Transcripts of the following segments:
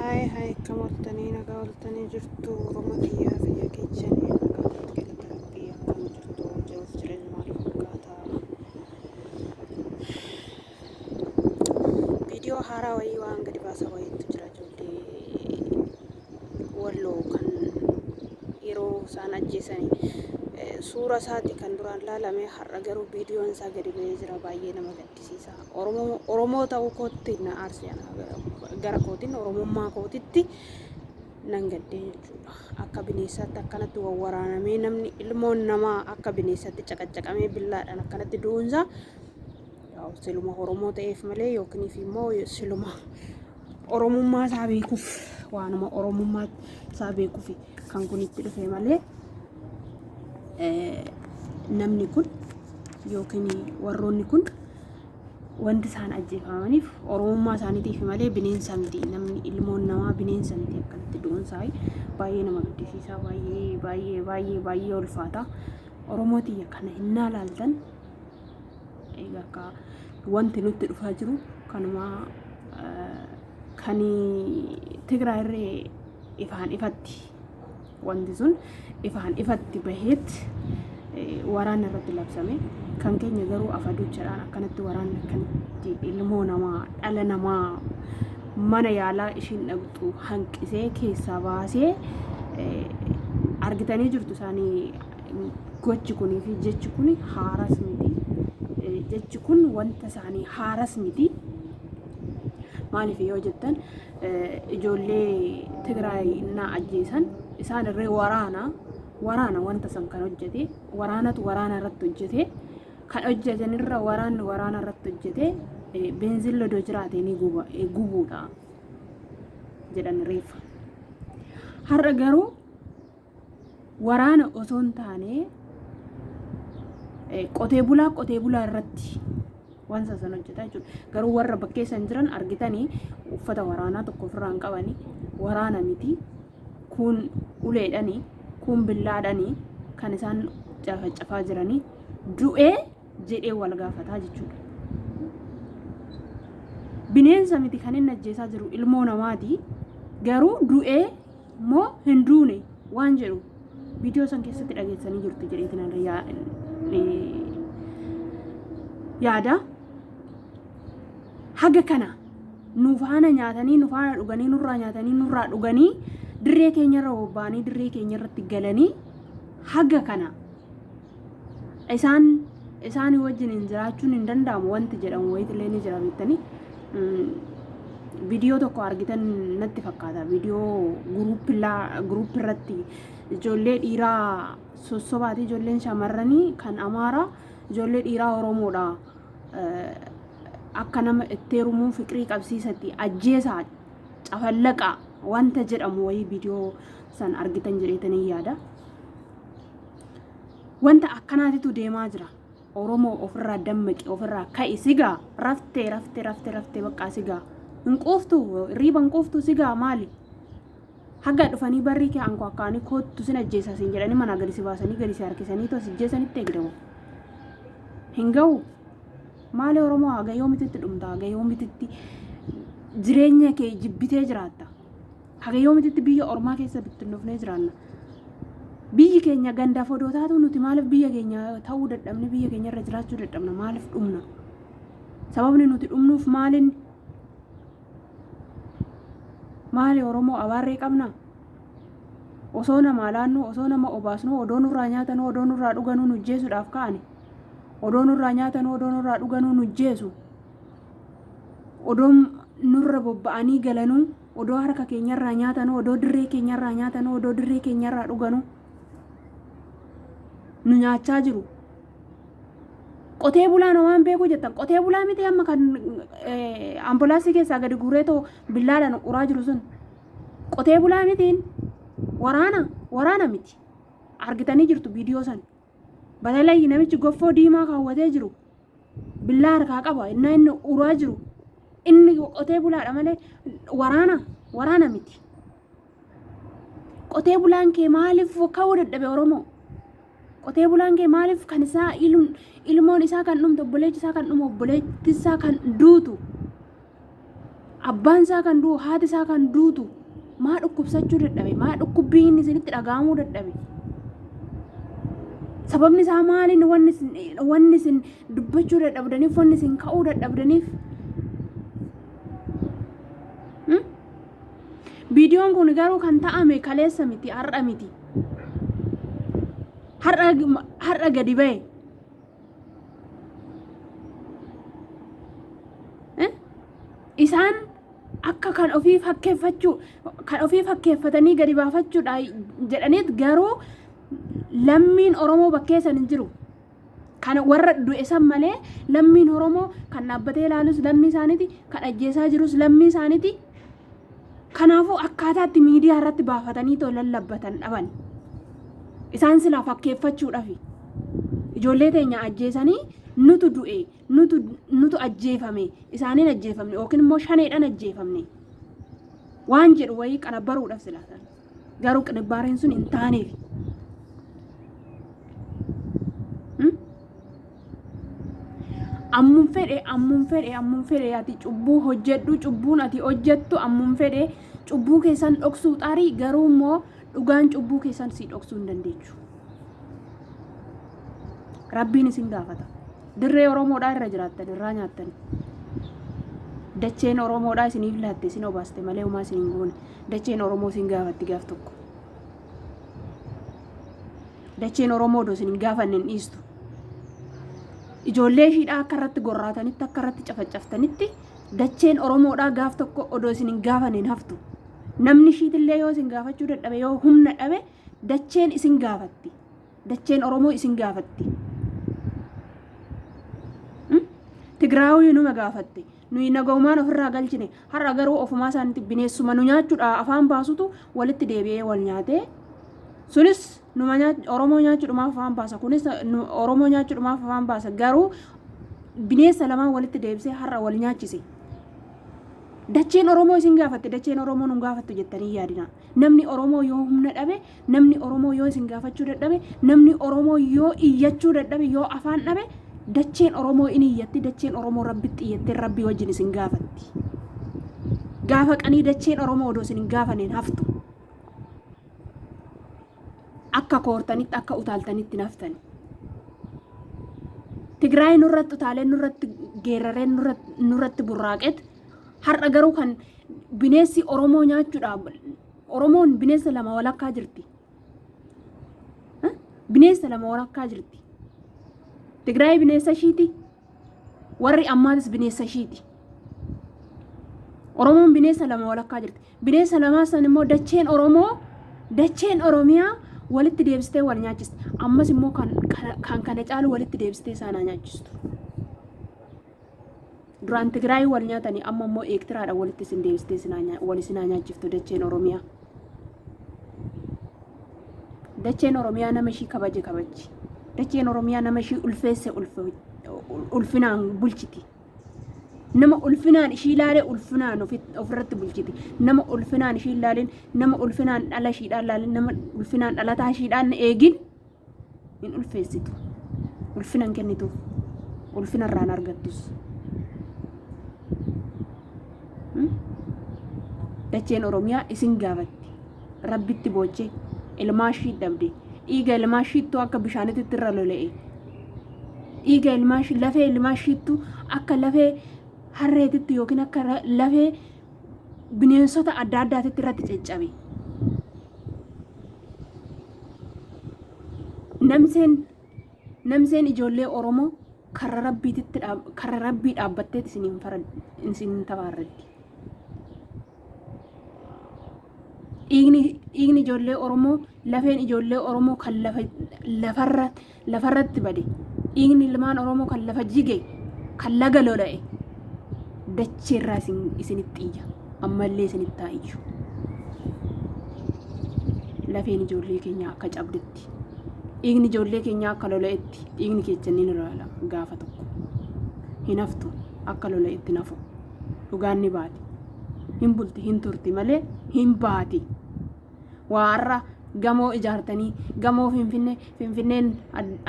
Hai kamooltanii nagaa ooltanii jirtu Oromoo xiyyaa fi yaaqeechanii nagaa galata Rabbii akkam jirtu jiruuf jireenya maal fakkaataa viidiyoo haaraa wayii waan gadi baasa wayiitu jira ijoollee walloo kan yeroo isaan ajjeesanii suura isaati kan duraan laalame har'a garuu viidiyoon isaa gadi ba'ee jira baay'ee nama gaddisiisa Oromoo ta'uu kootti na aarsiyan gara kootiin Oromummaa kootitti nan gaddee jechuudha akka bineensaatti akkanatti wawwaraanamee namni ilmoon namaa akka bineensaatti caqacaqamee billaadhaan akkanatti du'uunsaa siluma Oromoo ta'eef malee yookiin immoo siluma Oromummaa isaa beekuuf waanuma Oromummaa isaa beekuuf kan kun itti dhufe malee namni kun yookiin warroonni kun wanti isaan ajjeefamaniif Oromummaa isaaniitiif malee bineensa miti namni ilmoon namaa bineensa miti akkanatti du'uunsaa baay'ee nama gaddisiisa baay'ee ulfaata Oromootii kana innaa laaltan egaa wanti nutti dhufaa jiru kanuma kan Tigraayirree ifaan ifatti wanti sun ifaan ifatti baheet waraana irratti labsame kan keenya garuu afaduchaadhaan akkanatti waraanni akkanatti ilmoo namaa dhala namaa mana yaalaa ishiin dhaqxu hanqisee keessaa baasee argitanii jirtu isaanii gochi kunii fi jechi kun haaras miti jechi kun wanta isaanii haaras miti maaliif yoo jettan ijoollee Tigraay na ajjeesan isaan irree waraana wanta san kan hojjete waraana irratti hojjete kan hojjetanirra waraana irratti hojjete beenziin lodoo jiraate ni gubuudha jedhan reeffa har'a garuu waraana osoo hin taane qotee bulaa irratti wanta san hojjeta jechuudha garuu warra bakkeessan jiran argitanii uffata waraanaa tokko ofirraa hin qabani waraana miti kun uleedhanii kun billaadhanii kan isaan cafacafaa jiranii du'ee jedhee wal gaafataa jechuudha bineensa miti kan inni ajjeesaa jiru ilmoo namaati garuu du'ee moo hin duune waan jedhu viidiyoo san keessatti dhageessanii jirtu jedheetiin yaada haga kana nufaana nyaatanii nufaana dhuganii nurraa nyaatanii nurraa dhuganii dirree keenyarra bobbaanii dirree keenyarratti galanii haga kana isaan wajjin hin jiraachuun hin danda'amu wanti jedhamu wayitillee ni jira beektanii viidiyoo tokko argitan natti fakkaata viidiyoo guruup irratti ijoollee dhiiraa sossobaati ijoolleen shamarranii kan Amaaraa ijoollee dhiiraa Oromoodha akka nama itti heerumuu fiqirii qabsiisatti ajjeesaa cafallaqaa wanta jedhamu wayii viidiyoo san argitan jedheetanii yaada wanta akkanaatitu deemaa jira Oromoo ofirraa dammaqi ofirraa ka'i sigaa raftee bakka sigaa hin quuftu riiba hin quuftu sigaa maali haga dhufanii barrii kee anko akkaanii kootu sin ajjeesaa sin jedhanii mana gadi si baasanii gadi si harkisanii tos ajjeesanitti eegdamu hin ga'u maali Oromoo haga yoomititti dhumta haga yoomititti jireenya kee jibbitee jiraatta haga yoomititti biyya ormaa keessa bittinnoofnee jiraanna biyyi keenya ganda fodootaatu nuti maaliif biyya keenya ta'uu dadhabne biyya keenya irra jiraachuu dadhabna maaliif dhumna sababni nuti dhumnuuf maali Oromoo abaarree qabna osoo nama laannu osoo nama obaasnu odoo nurraa nyaatanu odoo nurraa dhuganuu nu jeesuudhaaf ka'ani odoo nurraa nyaatanu odoo nurraa dhuganuu nu jeesu odoo nurra bobba'anii galanuu odoo harka keenyarraa nyaatanu odoo dirree keenyarraa nyaatanu odoo dirree keenyarraa dhuganu nu nyaachaa jiru qotee bulaan waan beeku jettan qotee bulaa miti amma kan ambulaansii keessaa gadi guureetoo billaadhaan uraa jiru sun qotee bulaa mitiin waraana miti argitanii jirtu viidiyoo san batalay namichi goffoo diimaa kaawwatee jiru billaa harkaa qaba inni uraa jiru inni qotee bulaadha malee waraana miti qotee bulaan kee maaliif ka'uu dadhabe Oromoo qotee bulaan kee maaliif kan isaa ilmoon isaa kan dhumtu obboleetti isaa kan dhumu obboleetti isaa kan duutu abbaan isaa kan du'u haati isaa kan duutu maa dhukkubsachuu dadhabe maa dhukkubbiin isinitti dhaga'amuu dadhabe sababni isaa maaliin wanni isin dubbachuu dadhabdaniif wanni isin ka'uu dadhabdaniif viidiyoon kun garuu kan ta'ame kaleessa miti har'a miti har'a gadi ba'e isaan akka kan ofii fakkeeffatanii gadi baafachuudha jedhaniit garuu lammiin Oromoo bakkeessan hin jiru kan warra du'e san malee lammiin Oromoo kan dhaabbatee ilaalus lammii isaaniiti kan ajjeesaa jirus lammii isaaniiti kanaafuu akkaataatti miidiyaa irratti baafatanii too lallabbatan dhaban isaan silaa fakkeeffachuudhaaf ijoollee teenya ajjeesanii nutu du'e nutu ajjeefame isaaniin ajjeefamne yookiin immoo shaneedhaan ajjeefamne waan jedhu wayii qanabbaruudhaaf silaatan garuu qanabbaareen sun hin taaneef ammun fedhe ati cubbuu hojjedhu cubbuun ati hojjettu ammun fedhe cubbuu keessan dhoksuu xaarii garuu immoo dhugaan cubbuu keessan si dhoksuu hin dandeechu rabbiin isin gaafata dirree Oromoodhaa irra jiraattan irraa nyaattan dacheen Oromoodhaa isiniif laatte isin obaaste malee homaa isin hin goone dacheen Oromoo isin gaafatti gaaf tokko dacheen Oromoo odoo isin hin gaafanne hin dhiistu ijoollee ishiidhaa akka irratti gorraatanitti akka irratti cafacaftanitti dacheen Oromoodhaa gaaf tokko odoo isin hin gaafanne hin haftu namni ishiitillee yoo isin gaafachuu dadhabe yoo humna dhabe dacheen isin gaafatti dacheen Oromoo isin gaafatti Tigraawii numa gaafatte nuyi nagaumaan ofirraa galchine har'a garuu ofumaa isaaniitti bineessuma nu nyaachuudha afaan baasutu walitti deebi'ee wal nyaatee sunis Oromoo nyaachuudhumaaf afaan baasa kunis Oromoo nyaachuudhumaaf afaan baasa garuu bineensa lamaan walitti deebisee har'a wal nyaachise dacheen Oromoo isin gaafatte dacheen Oromoo nu gaafattu jettanii yaadina namni Oromoo yoo humna dhabe namni Oromoo yoo isin gaafachuu dadhabe namni Oromoo yoo iyyachuu dadhabe yoo afaan dhabe dacheen Oromoo inni iyyatti dacheen Oromoo rabbitti iyyattee rabbii wajjin isin gaafatti gaafa qanii dacheen Oromoo odoo isin gaafaneen haftu akka koortanitti akka utaaltanitti naftan Tigraay nurratti utaalee nurratti geerareen nurratti burraaqet har'a garuu kan bineensi Oromoo nyaachuudhaaf Oromoon bineensa lama walakkaa jirti bineensa lama walakkaa jirti Tigraay bineensa ishiiti warri ammaatis bineensa ishiiti Oromoon bineensa lama walakkaa jirti bineensa lamaa san immoo dacheen Oromiyaa walitti deebistee wal nyaachiste ammas immoo kan kana caalu walitti deebistee isaan nyaachistu duraan Tigraay wal nyaatanii amma immoo eektiraadha walitti isin deebistee wal isin nyaachiftu dacheen Oromiyaa dacheen Oromiyaa nama ishii kabaji dacheen Oromiyaa nama ishii ulfeesse ulfinaan bulchiti nama ulfinaan ishii ilaalee ulfinaan ofirratti bulchiti nama ulfinaan ishii ilaaleen nama ulfinaan dhala ishiidhaan ilaaleen nama ulfinaan dhalataa ishiidhaan eegin hin ulfeessitu ulfinaan kennituuf ulfinarraan argattus dacheen Oromiyaa isin gaafatti rabbitti boochee ilmaa ishii dhabde dhiiga ilmaa ishiittu akka bishaanitti irra lola'e dhiiga ilmaa ishii lafee ilmaa ishiittu akka lafee harreetitti yookiin akka lafee bineensota adda addaatitti irratti caccabe namseen ijoollee Oromoo karra rabbii dhaabbattee isin tabaarratti dhiigni ijoollee Oromoo lafeen ijoollee Oromoo kan lafarratti bade dhiigni ilmaan Oromoo kan lafa jige kan laga lola'e dacheerraa isinitti iyya ammallee isinitti taa'iyyu lafeen ijoollee keenya akka cabdetti dhiigni ijoollee keenya akka lola'etti dhiigni keenya ni lola gaafa tokko hin haftu akka lola'etti nafu dhugaan ni baati hin bulti hin turti malee hin baati warra gamoo ijaartanii gamoo finfinneen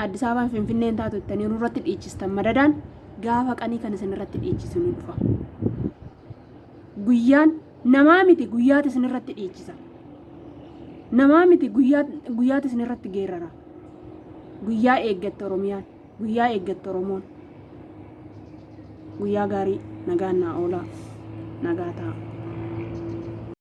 Addis Ababaan finfinneen taatu ittanii nurratti dhiichistan madadaan gaafa qanii kan isin irratti dhiichisu ni dhufa guyyaan namaa miti guyyaati isinirratti dhiichisa. Namaa miti guyyaati isinirratti geerara. Guyyaa eeggatte Oromiyaan, guyyaa eeggatte Oromoon. Guyyaa gaarii nagaan naa oolaa, nagaa ta'a.